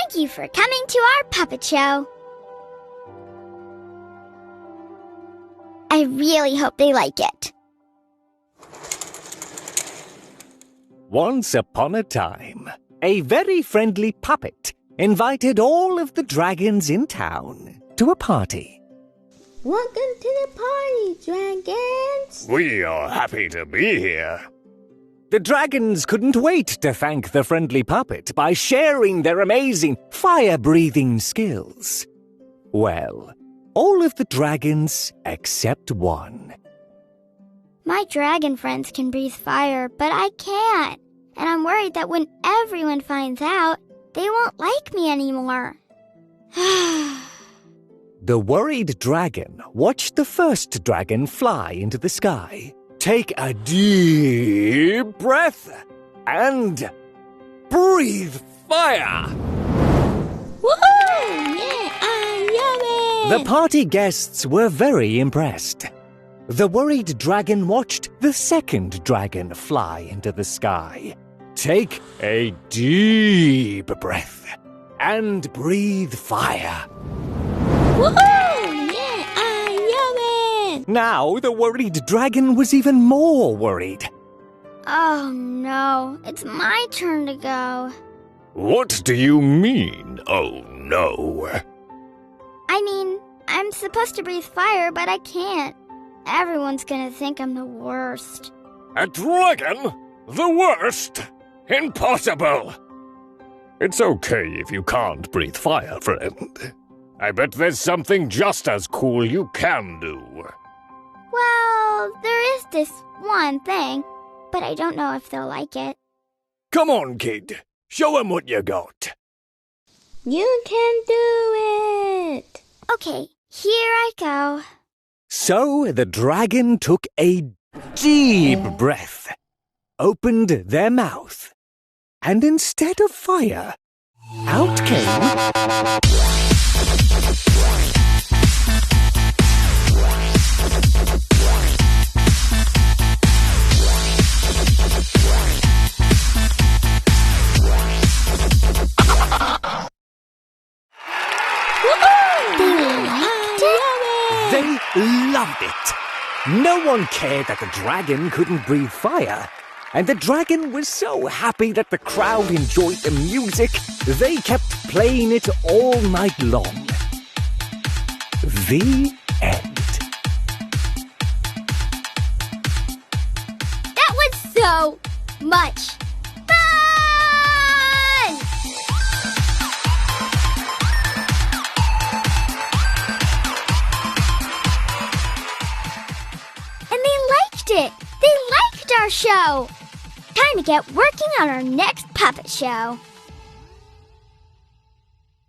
Thank you for coming to our puppet show. I really hope they like it. Once upon a time, a very friendly puppet invited all of the dragons in town to a party. Welcome to the party, dragons! We are happy to be here. The dragons couldn't wait to thank the friendly puppet by sharing their amazing fire-breathing skills. Well, all of the dragons except one. My dragon friends can breathe fire, but I can't. And I'm worried that when everyone finds out, they won't like me anymore. The worried dragon watched the first dragon fly into the sky, take a deep breath, and breathe fire. Woohoo! Yeah, yummy! The party guests were very impressed. The worried dragon watched the second dragon fly into the sky, take a deep breath, and breathe fire. Woohoo! Yeah, yummy! Now the worried dragon was even more worried. Oh no, it's my turn to go. What do you mean, oh no? I mean, I'm supposed to breathe fire, but I can't. Everyone's gonna think I'm the worst. A dragon? The worst? Impossible! It's okay if you can't breathe fire, friend. I bet there's something just as cool you can do. Well, there is this one thing, but I don't know if they'll like it. Come on, kid. Show 'em what you got. You can do it! Okay, here I go. So the dragon took a deep breath, opened their mouth, and instead of fire, out came... They loved it. No one cared that the dragon couldn't breathe fire. And the dragon was so happy that the crowd enjoyed the music, they kept playing it all night long. The end. That was so much fun! And they liked it! They liked our show! Time to get working on our next puppet show.